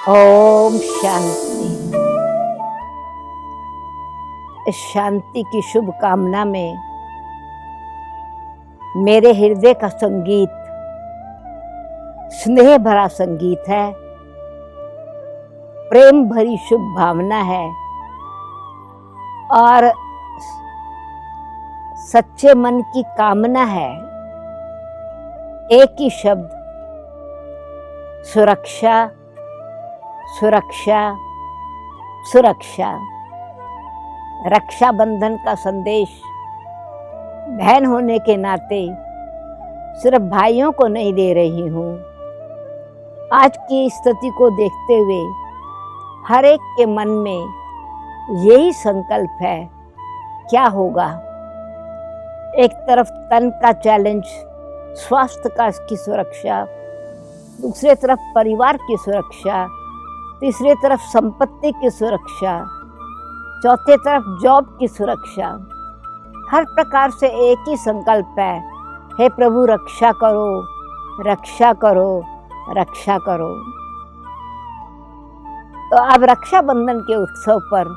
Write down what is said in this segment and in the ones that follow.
ओम शांति। इस शांति की शुभ कामना में मेरे हृदय का संगीत स्नेह भरा संगीत है, प्रेम भरी शुभ भावना है और सच्चे मन की कामना है। एक ही शब्द, सुरक्षा सुरक्षा सुरक्षा। रक्षाबंधन का संदेश बहन होने के नाते सिर्फ भाइयों को नहीं दे रही हूँ। आज की स्थिति को देखते हुए हर एक के मन में यही संकल्प है, क्या होगा। एक तरफ तन का चैलेंज, स्वास्थ्य का की सुरक्षा, दूसरे तरफ परिवार की सुरक्षा, तीसरे तरफ संपत्ति की सुरक्षा, चौथे तरफ जॉब की सुरक्षा। हर प्रकार से एक ही संकल्प है, हे प्रभु रक्षा करो रक्षा करो रक्षा करो। तो अब रक्षाबंधन के उत्सव पर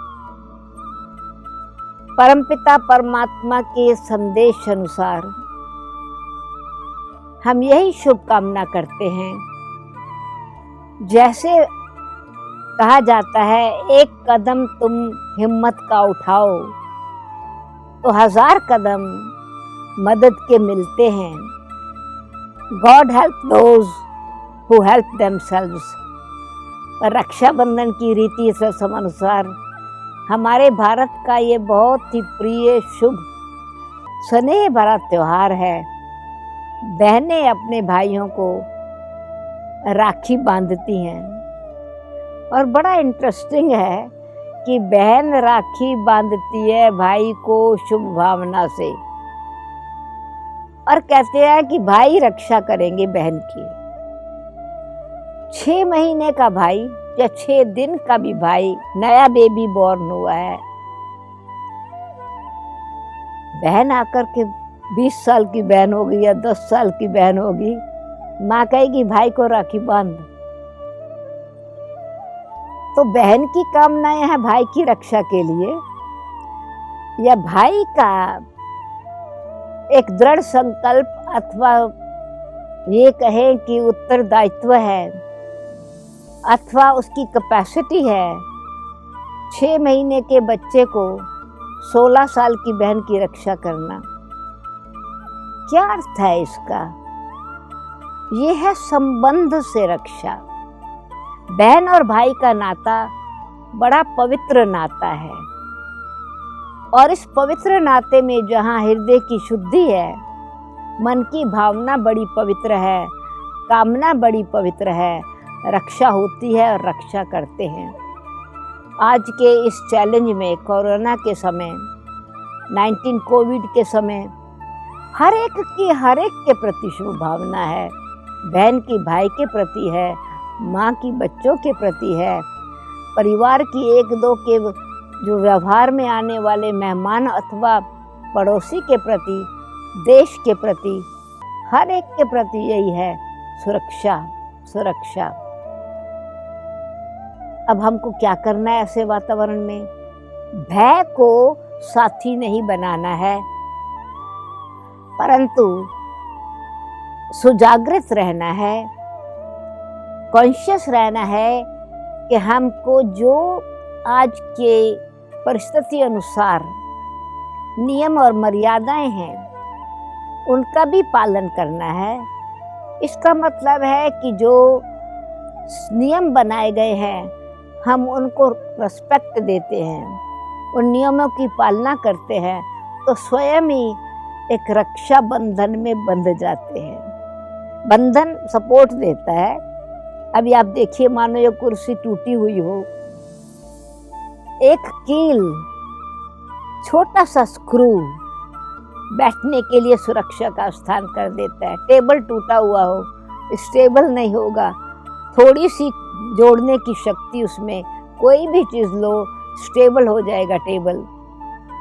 परमपिता परमात्मा के संदेश अनुसार हम यही शुभकामना करते हैं। जैसे कहा जाता है, एक कदम तुम हिम्मत का उठाओ तो 1000 कदम मदद के मिलते हैं। God help those who help themselves. पर रक्षाबंधन की रीति रस्म अनुसार हमारे भारत का ये बहुत ही प्रिय, शुभ, स्नेह भरा त्योहार है। बहनें अपने भाइयों को राखी बांधती हैं और बड़ा इंटरेस्टिंग है कि बहन राखी बांधती है भाई को शुभ भावना से और कहते हैं कि भाई रक्षा करेंगे बहन की। 6 महीने का भाई या 6 दिन का भी भाई, नया बेबी बॉर्न हुआ है, बहन आकर के 20 साल की बहन होगी या 10 साल की बहन होगी, माँ कहेगी भाई को राखी बांध। तो बहन की कामनाएं हैं भाई की रक्षा के लिए, या भाई का एक दृढ़ संकल्प अथवा ये कहें कि उत्तरदायित्व है अथवा उसकी कैपेसिटी है 6 महीने के बच्चे को 16 साल की बहन की रक्षा करना। क्या अर्थ है इसका? ये है संबंध से रक्षा। बहन और भाई का नाता बड़ा पवित्र नाता है और इस पवित्र नाते में जहाँ हृदय की शुद्धि है, मन की भावना बड़ी पवित्र है, कामना बड़ी पवित्र है, रक्षा होती है और रक्षा करते हैं। आज के इस चैलेंज में, कोरोना के समय, 19 कोविड के समय, हर एक के प्रति शुभ भावना है। बहन की भाई के प्रति है, माँ की बच्चों के प्रति है, परिवार की 1-2 के जो व्यवहार में आने वाले मेहमान अथवा पड़ोसी के प्रति, देश के प्रति, हर एक के प्रति यही है, सुरक्षा सुरक्षा। अब हमको क्या करना है ऐसे वातावरण में? भय को साथी नहीं बनाना है, परंतु सुजागृत रहना है, कॉन्शियस रहना है कि हमको जो आज के परिस्थिति अनुसार नियम और मर्यादाएं हैं उनका भी पालन करना है। इसका मतलब है कि जो नियम बनाए गए हैं हम उनको रिस्पेक्ट देते हैं, उन नियमों की पालना करते हैं, तो स्वयं ही एक रक्षा बंधन में बंध जाते हैं। बंधन सपोर्ट देता है। अभी आप देखिए, मानो ये कुर्सी टूटी हुई हो, एक कील, छोटा सा स्क्रू बैठने के लिए सुरक्षा का स्थान कर देता है। टेबल टूटा हुआ हो, स्टेबल नहीं होगा, थोड़ी सी जोड़ने की शक्ति उसमें, कोई भी चीज़ लो स्टेबल हो जाएगा टेबल।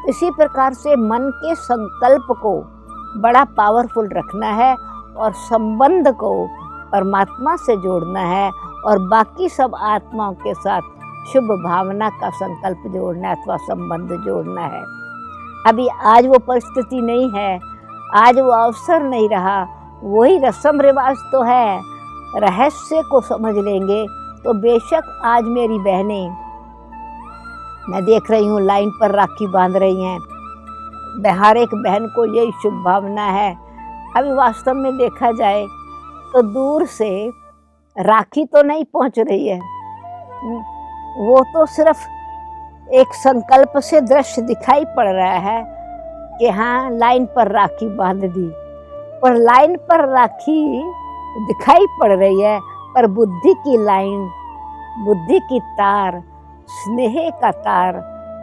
इसी प्रकार से मन के संकल्प को बड़ा पावरफुल रखना है और संबंध को परमात्मा से जोड़ना है और बाकी सब आत्माओं के साथ शुभ भावना का संकल्प जोड़ना अथवा संबंध जोड़ना है। अभी आज वो परिस्थिति नहीं है, आज वो अवसर नहीं रहा, वही रस्म रिवाज तो है। रहस्य को समझ लेंगे तो बेशक आज मेरी बहनें, मैं देख रही हूँ लाइन पर राखी बांध रही हैं, हर एक बहन को यही शुभ भावना है। अभी वास्तव में देखा जाए तो दूर से राखी तो नहीं पहुँच रही है, वो तो सिर्फ एक संकल्प से दृश्य दिखाई पड़ रहा है कि हाँ लाइन पर राखी बांध दी, पर लाइन पर राखी दिखाई पड़ रही है, पर बुद्धि की लाइन, बुद्धि की तार, स्नेह का तार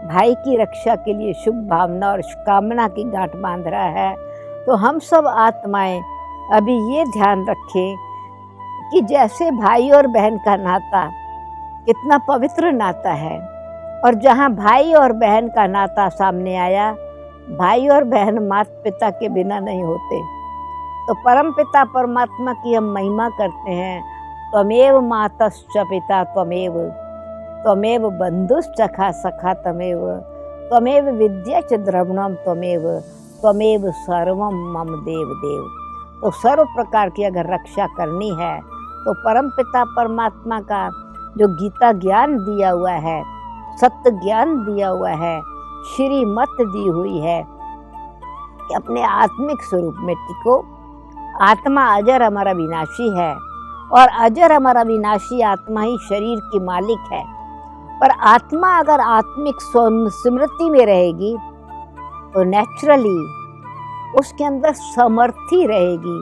भाई की रक्षा के लिए शुभ भावना और कामना की गांठ बांध रहा है। तो हम सब आत्माएं अभी ये ध्यान रखें कि जैसे भाई और बहन का नाता कितना पवित्र नाता है, और जहाँ भाई और बहन का नाता सामने आया, भाई और बहन माता पिता के बिना नहीं होते। तो परम पिता परमात्मा की हम महिमा करते हैं, त्वमेव मातश्च पिता त्वमेव, त्वमेव बंधुश्च सखा त्वमेव, त्वमेव विद्या च द्रविणम त्वमेव, त्वमेव सर्वम मम देव देव। तो सर्व प्रकार की अगर रक्षा करनी है तो परम पिता परमात्मा का जो गीता ज्ञान दिया हुआ है, सत्य ज्ञान दिया हुआ है, श्रीमत दी हुई है कि अपने आत्मिक स्वरूप में टिको। आत्मा अजर अमर अविनाशी है, और अजर अमर अविनाशी आत्मा ही शरीर की मालिक है। पर आत्मा अगर आत्मिक स्मृति में रहेगी तो नेचुरली उसके अंदर समर्थी रहेगी,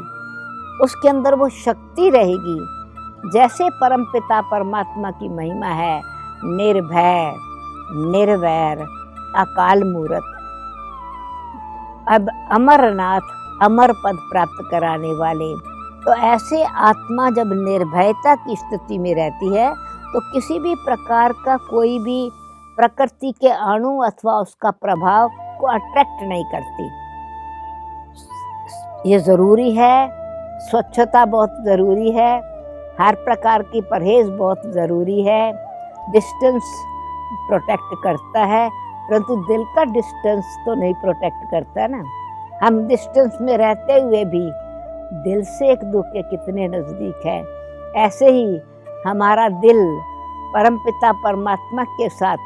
उसके अंदर वो शक्ति रहेगी। जैसे परमपिता परमात्मा की महिमा है, निर्भय निर्वैर अकाल मूरत, अब अमरनाथ, अमर पद प्राप्त कराने वाले। तो ऐसे आत्मा जब निर्भयता की स्थिति में रहती है तो किसी भी प्रकार का कोई भी प्रकृति के अणु अथवा उसका प्रभाव को अट्रैक्ट नहीं करती। ये ज़रूरी है, स्वच्छता बहुत ज़रूरी है, हर प्रकार की परहेज बहुत ज़रूरी है, डिस्टेंस प्रोटेक्ट करता है, परंतु दिल का डिस्टेंस तो नहीं प्रोटेक्ट करता ना। हम डिस्टेंस में रहते हुए भी दिल से एक दूसरे के कितने नज़दीक है। ऐसे ही हमारा दिल परमपिता परमात्मा के साथ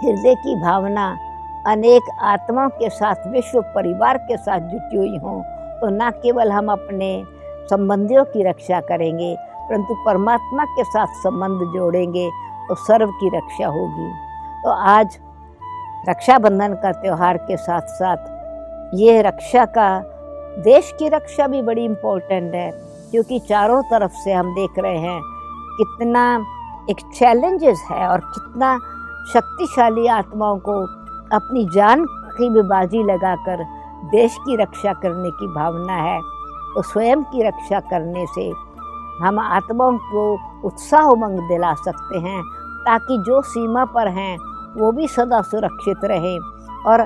हृदय की भावना अनेक आत्माओं के साथ, विश्व परिवार के साथ जुटी हुई हों, तो न केवल हम अपने संबंधियों की रक्षा करेंगे, परंतु परमात्मा के साथ संबंध जोड़ेंगे तो सर्व की रक्षा होगी। तो आज रक्षाबंधन का त्यौहार के साथ साथ ये रक्षा का, देश की रक्षा भी बड़ी इम्पोर्टेंट है, क्योंकि चारों तरफ से हम देख रहे हैं कितना एक चैलेंजेस है और कितना शक्तिशाली आत्माओं को अपनी जान की भी बाजी लगाकर देश की रक्षा करने की भावना है। तो स्वयं की रक्षा करने से हम आत्माओं को उत्साह उमंग दिला सकते हैं, ताकि जो सीमा पर हैं वो भी सदा सुरक्षित रहें और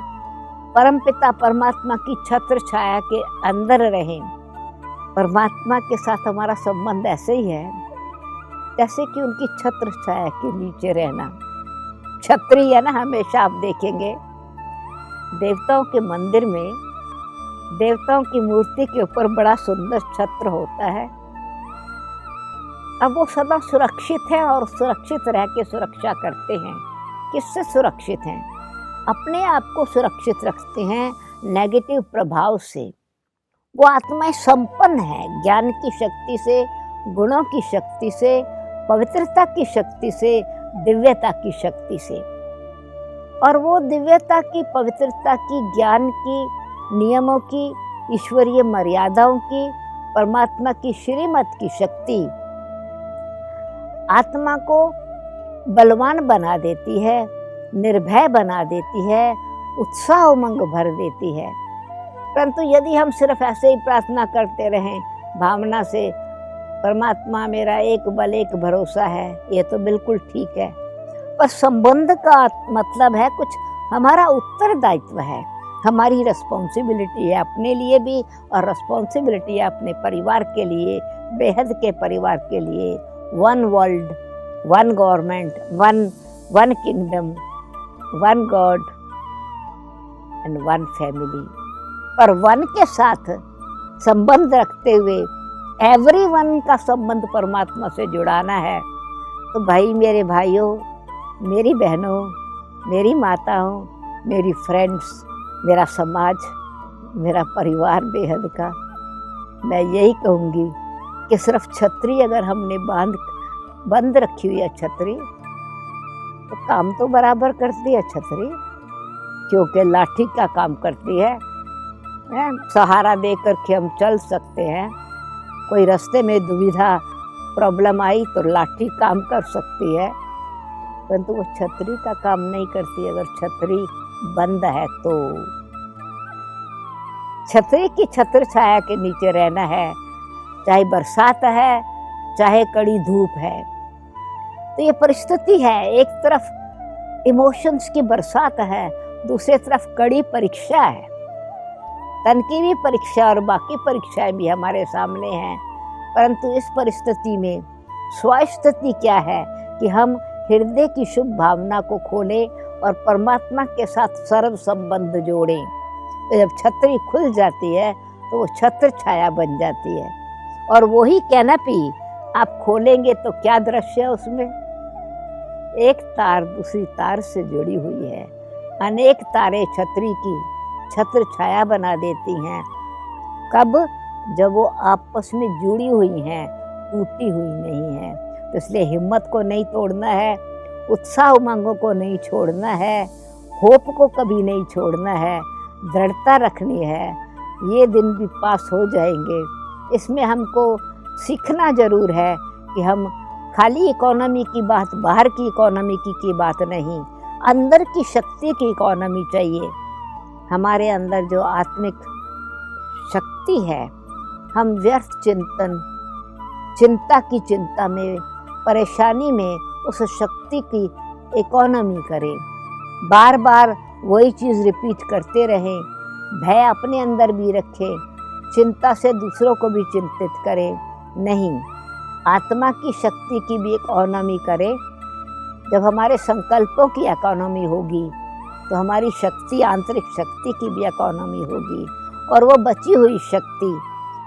परमपिता परमात्मा की छत्र छाया के अंदर रहें। परमात्मा के साथ हमारा संबंध ऐसे ही है जैसे कि उनकी छत्र छाया के नीचे रहना। छत्री है ना, हमेशा आप देखेंगे देवताओं के मंदिर में देवताओं की मूर्ति के ऊपर बड़ा सुंदर छत्र होता है। अब वो सदा सुरक्षित है और सुरक्षित रह के सुरक्षा करते हैं। किससे सुरक्षित हैं? अपने आप को सुरक्षित रखते हैं नेगेटिव प्रभाव से। वो आत्माएं संपन्न है ज्ञान की शक्ति से, गुणों की शक्ति से, पवित्रता की शक्ति से, दिव्यता की शक्ति से। और वो दिव्यता की, पवित्रता की, ज्ञान की, नियमों की, ईश्वरीय मर्यादाओं की, परमात्मा की श्रीमत की शक्ति आत्मा को बलवान बना देती है, निर्भय बना देती है, उत्साह उमंग भर देती है। परंतु यदि हम सिर्फ ऐसे ही प्रार्थना करते रहें भावना से, परमात्मा मेरा एक बल एक भरोसा है, ये तो बिल्कुल ठीक है, पर संबंध का मतलब है कुछ हमारा उत्तरदायित्व है, हमारी रिस्पॉन्सिबिलिटी है अपने लिए भी और रिस्पॉन्सिबिलिटी है अपने परिवार के लिए, बेहद के परिवार के लिए, one world, one government, one kingdom, one God and one family. पर वन के साथ संबंध रखते हुए एवरीवन का संबंध परमात्मा से जुड़ाना है। तो भाई, मेरे भाइयों, मेरी बहनों, मेरी माताओं, मेरी फ्रेंड्स, मेरा समाज, मेरा परिवार बेहद का, मैं यही कहूँगी कि सिर्फ छतरी अगर हमने बंद रखी हुई है छतरी, तो काम तो बराबर करती है छतरी, क्योंकि लाठी का काम करती है। सहारा दे करके हम चल सकते हैं। कोई रास्ते में दुविधा प्रॉब्लम आई तो लाठी काम कर सकती है, परंतु वो छतरी का काम नहीं करती अगर छतरी बंद है तो। छतरी की छत्र छाया के नीचे रहना है, चाहे बरसात है, चाहे कड़ी धूप है। तो ये परिस्थिति है, एक तरफ इमोशंस की बरसात है, दूसरी तरफ कड़ी परीक्षा है। तन की भी परीक्षा और बाकी परीक्षाएं भी हमारे सामने हैं, परंतु इस परिस्थिति में स्वस्थिति क्या है कि हम हृदय की शुभ भावना को खोलें और परमात्मा के साथ सर्व संबंध जोड़ें। तो जब छतरी खुल जाती है तो वो छत्र छाया बन जाती है, और वही कैनपी आप खोलेंगे तो क्या दृश्य है उसमें? एक तार दूसरी तार से जुड़ी हुई है। अनेक तारें छतरी की छत्र छाया बना देती हैं। कब? जब वो आपस में जुड़ी हुई हैं, टूटी हुई नहीं है। तो इसलिए हिम्मत को नहीं तोड़ना है, उत्साह उमंगों को नहीं छोड़ना है, होप को कभी नहीं छोड़ना है, दृढ़ता रखनी है। ये दिन भी पास हो जाएंगे। इसमें हमको सीखना जरूर है कि हम खाली इकोनॉमी की बात, बाहर की इकोनॉमी की बात नहीं, अंदर की शक्ति की इकोनॉमी चाहिए। हमारे अंदर जो आत्मिक शक्ति है, हम व्यर्थ चिंता की चिंता में, परेशानी में उस शक्ति की इकोनॉमी करें। बार बार वही चीज़ रिपीट करते रहें, भय अपने अंदर भी रखें, चिंता से दूसरों को भी चिंतित करें नहीं। आत्मा की शक्ति की भी इकोनॉमी करें। जब हमारे संकल्पों की इकोनॉमी होगी तो हमारी शक्ति, आंतरिक शक्ति की भी इकोनॉमी होगी, और वो बची हुई शक्ति,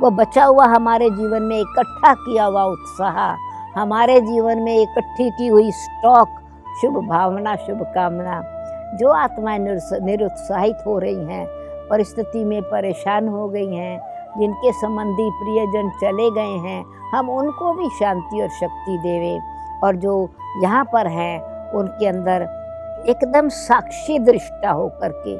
वो बचा हुआ हमारे जीवन में इकट्ठा किया हुआ उत्साह, हमारे जीवन में इकट्ठी की हुई स्टॉक, शुभ भावना, शुभ कामना, जो आत्माएं निरुत्साहित हो रही हैं, परिस्थिति में परेशान हो गई हैं, जिनके संबंधी प्रियजन चले गए हैं, हम उनको भी शांति और शक्ति देवें। और जो यहाँ पर हैं उनके अंदर एकदम साक्षी दृष्टा होकर के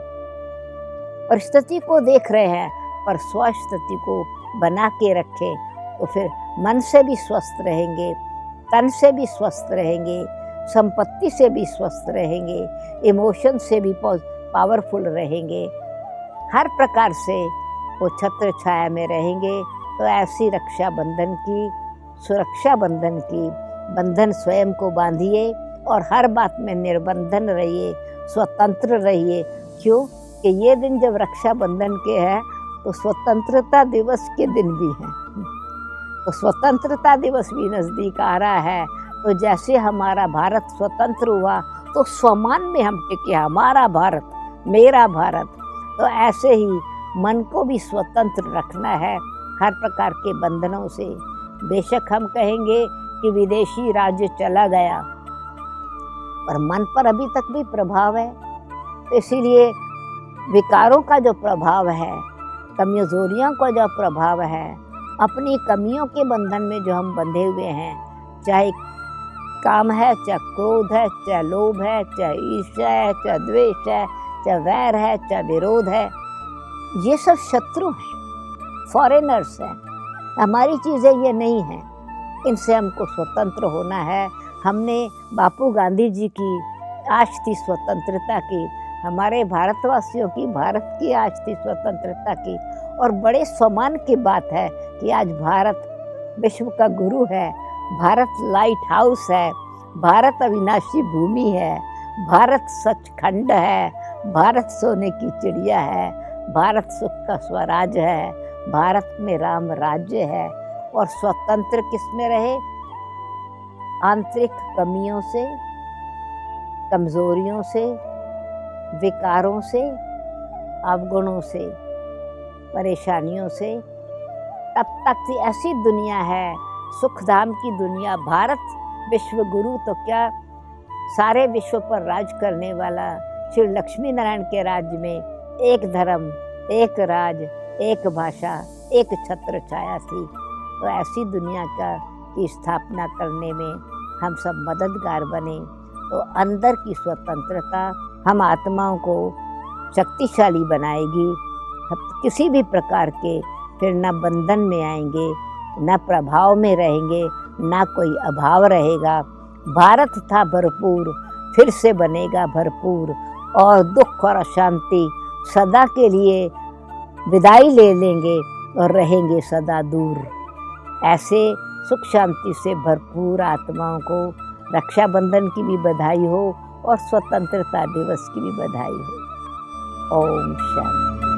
परिस्थिति को देख रहे हैं, पर स्वस्थिति को बना के रखें, तो फिर मन से भी स्वस्थ रहेंगे, तन से भी स्वस्थ रहेंगे, संपत्ति से भी स्वस्थ रहेंगे, इमोशन से भी पावरफुल रहेंगे, हर प्रकार से वो छत्र छाया में रहेंगे। तो ऐसी रक्षा बंधन की, सुरक्षा बंधन की, बंधन स्वयं को बांधिए और हर बात में निर्बंधन रहिए, स्वतंत्र रहिए। क्यों? कि ये दिन जब रक्षा बंधन के हैं तो स्वतंत्रता दिवस के दिन भी हैं, तो स्वतंत्रता दिवस भी नज़दीक आ रहा है। तो जैसे हमारा भारत स्वतंत्र हुआ तो स्वमान में हम टिके, हमारा भारत, मेरा भारत, तो ऐसे ही मन को भी स्वतंत्र रखना है हर प्रकार के बंधनों से। बेशक हम कहेंगे कि विदेशी राज्य चला गया, पर मन पर अभी तक भी प्रभाव है। तो इसीलिए विकारों का जो प्रभाव है, कमजोरियों का जो प्रभाव है, अपनी कमियों के बंधन में जो हम बंधे हुए हैं, चाहे काम है, चाहे क्रोध है, चाहे लोभ है, चाहे ईर्ष्या है, चाहे द्वेष है, चाहे वैर है, चाहे विरोध है, ये सब शत्रु हैं, फॉरेनर्स हैं, हमारी चीज़ें ये नहीं हैं। इनसे हमको स्वतंत्र होना है। हमने बापू गांधी जी की आज थी स्वतंत्रता की, हमारे भारतवासियों की, भारत की आज थी स्वतंत्रता की। और बड़े सम्मान की बात है कि आज भारत विश्व का गुरु है, भारत लाइट हाउस है, भारत अविनाशी भूमि है, भारत सचखंड है, भारत सोने की चिड़िया है, भारत सुख का स्वराज है, भारत में राम राज्य है। और स्वतंत्र किस में रहे? आंतरिक कमियों से, कमजोरियों से, विकारों से, अवगुणों से, परेशानियों से। तब तक ऐसी दुनिया है, सुखधाम की दुनिया। भारत विश्व गुरु तो क्या, सारे विश्व पर राज करने वाला श्री लक्ष्मी नारायण के राज्य में एक धर्म, एक राज, एक भाषा, एक छत्र छाया थी। तो ऐसी दुनिया की स्थापना करने में हम सब मददगार बने तो अंदर की स्वतंत्रता हम आत्माओं को शक्तिशाली बनाएगी। हम किसी भी प्रकार के फिर न बंधन में आएंगे, न प्रभाव में रहेंगे, न कोई अभाव रहेगा। भारत था भरपूर, फिर से बनेगा भरपूर, और दुख और अशांति सदा के लिए विदाई ले लेंगे और रहेंगे सदा दूर। ऐसे सुख शांति से भरपूर आत्माओं को रक्षाबंधन की भी बधाई हो और स्वतंत्रता दिवस की भी बधाई हो। ओम शांति।